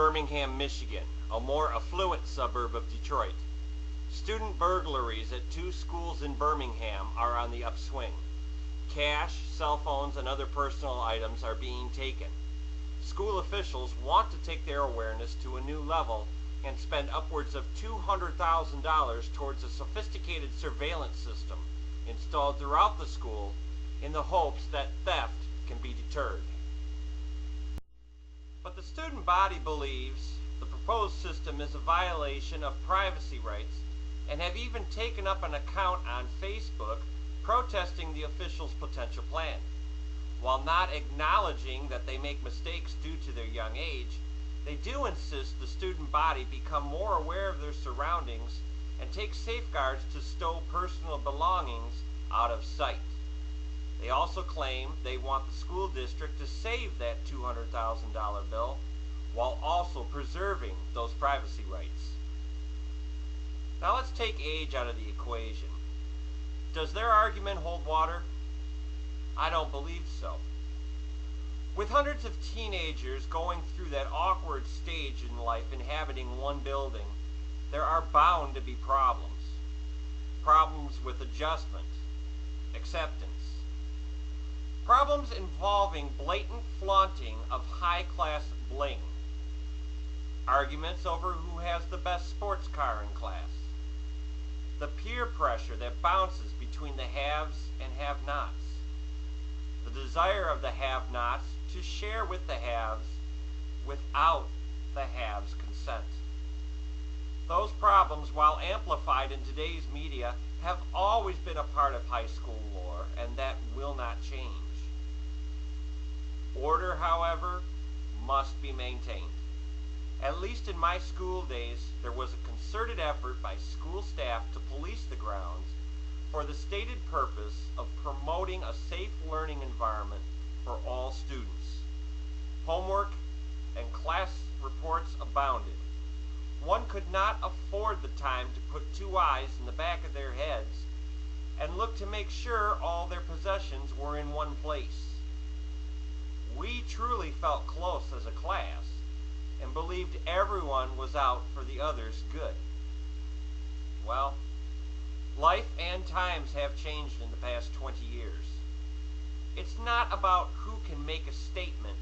Birmingham, Michigan, a more affluent suburb of Detroit. Student burglaries at 2 schools in Birmingham are on the upswing. Cash, cell phones, and other personal items are being taken. School officials want to take their awareness to a new level and spend upwards of $200,000 towards a sophisticated surveillance system installed throughout the school in the hopes that theft can be deterred. But the student body believes the proposed system is a violation of privacy rights and have even taken up an account on Facebook protesting the officials' potential plan. While not acknowledging that they make mistakes due to their young age, they do insist the student body become more aware of their surroundings and take safeguards to stow personal belongings out of sight. They also claim they want the school district to save that $200,000 bill while also preserving those privacy rights. Now let's take age out of the equation. Does their argument hold water? I don't believe so. With hundreds of teenagers going through that awkward stage in life inhabiting one building, there are bound to be problems. Problems with adjustment, acceptance. Problems involving blatant flaunting of high-class bling. Arguments over who has the best sports car in class. The peer pressure that bounces between the haves and have-nots. The desire of the have-nots to share with the haves without the haves' consent. Those problems, while amplified in today's media, have always been a part of high school lore, and that will not change. Order, however, must be maintained. At least in my school days, there was a concerted effort by school staff to police the grounds for the stated purpose of promoting a safe learning environment for all students. Homework and class reports abounded. One could not afford the time to put 2 eyes in the back of their heads and look to make sure all their possessions were in one place. We truly felt close as a class and believed everyone was out for the other's good. Well, life and times have changed in the past 20 years. It's not about who can make a statement,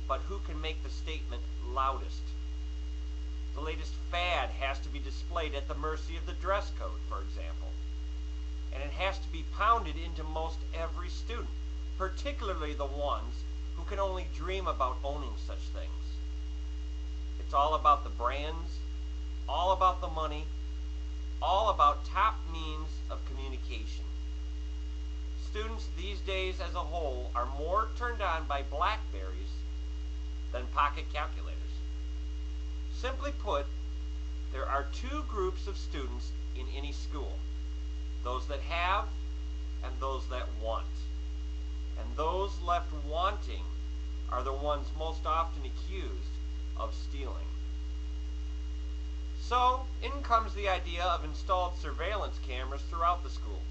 but who can make the statement loudest. The latest fad has to be displayed at the mercy of the dress code, for example. And it has to be pounded into most every student, particularly the ones who can only dream about owning such things. It's all about the brands, all about the money, all about top means of communication. Students these days as a whole are more turned on by BlackBerries than pocket calculators. Simply put, there are 2 groups of students in any school. Those that have and those that want. And those left wanting are the ones most often accused of stealing. So, in comes the idea of installed surveillance cameras throughout the school.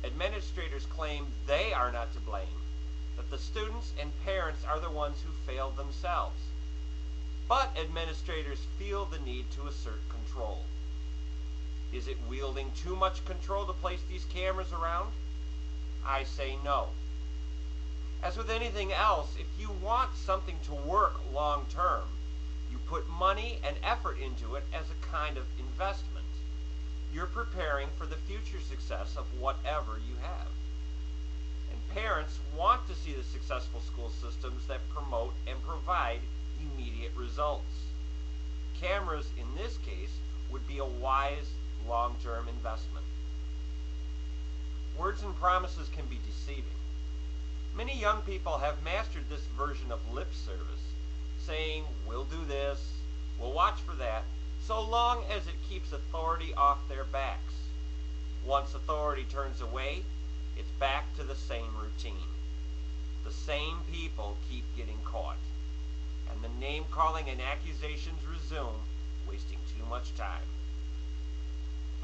Administrators claim they are not to blame, that the students and parents are the ones who failed themselves. But administrators feel the need to assert control. Is it wielding too much control to place these cameras around? I say no. As with anything else, if you want something to work long term, you put money and effort into it as a kind of investment. You're preparing for the future success of whatever you have. And parents want to see the successful school systems that promote and provide immediate results. Cameras, in this case, would be a wise long-term investment. Words and promises can be deceiving. Many young people have mastered this version of lip service, saying, we'll do this, we'll watch for that, so long as it keeps authority off their backs. Once authority turns away, it's back to the same routine. The same people keep getting caught. And the name-calling and accusations resume, wasting too much time.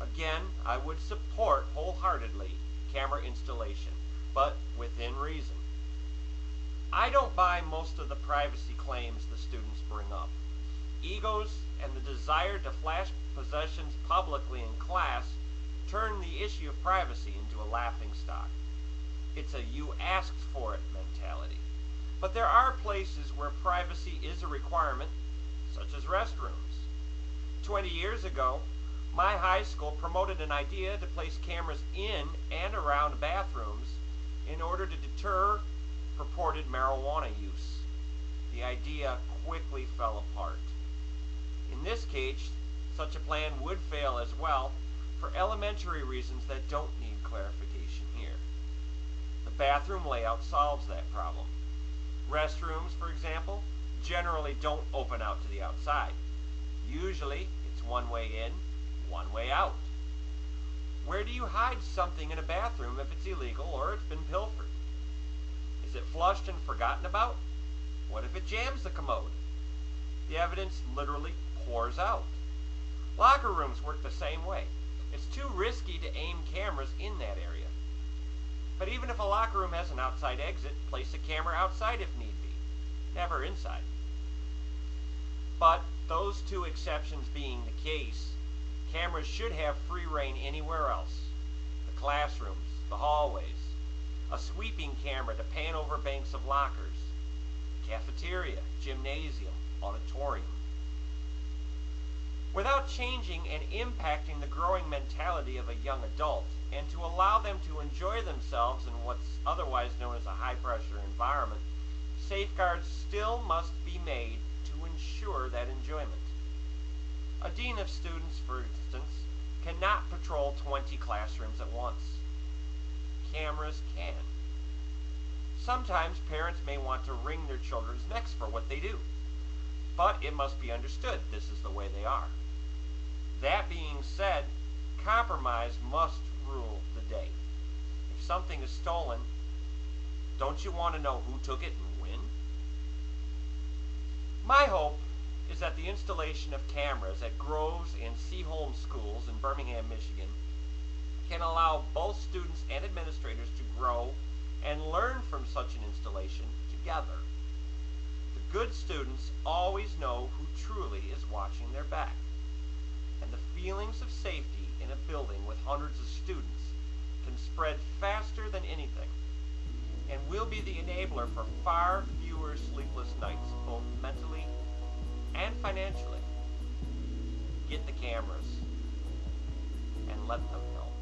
Again, I would support wholeheartedly camera installation, but within reason. I don't buy most of the privacy claims the students bring. covering up. Egos and the desire to flash possessions publicly in class turn the issue of privacy into a laughingstock. It's a you asked for it mentality. But there are places where privacy is a requirement, such as restrooms. 20 years ago, my high school promoted an idea to place cameras in and around bathrooms in order to deter purported marijuana use. The idea quickly fell apart. In this case, such a plan would fail as well for elementary reasons that don't need clarification here. The bathroom layout solves that problem. Restrooms, for example, generally don't open out to the outside. Usually, it's one way in, one way out. Where do you hide something in a bathroom if it's illegal or it's been pilfered? Is it flushed and forgotten about? What if it jams the commode? The evidence literally pours out. Locker rooms work the same way. It's too risky to aim cameras in that area. But even if a locker room has an outside exit, place a camera outside if need be, never inside. But those two exceptions being the case, cameras should have free rein anywhere else. The classrooms, the hallways, a sweeping camera to pan over banks of lockers, cafeteria, gymnasium, auditorium. Without changing and impacting the growing mentality of a young adult, and to allow them to enjoy themselves in what's otherwise known as a high-pressure environment, safeguards still must be made to ensure that enjoyment. A dean of students, for instance, cannot patrol 20 classrooms at once. Cameras can. Sometimes parents may want to wring their children's necks for what they do, but it must be understood this is the way they are. That being said, compromise must rule the day. If something is stolen, don't you want to know who took it and when? My hope is that the installation of cameras at Groves and Seaholm schools in Birmingham, Michigan can allow both students and administrators to grow and learn from such an installation together. The good students always know who truly is watching their back, and the feelings of safety in a building with hundreds of students can spread faster than anything, and will be the enabler for far fewer sleepless nights, both mentally and financially. Get the cameras and let them know.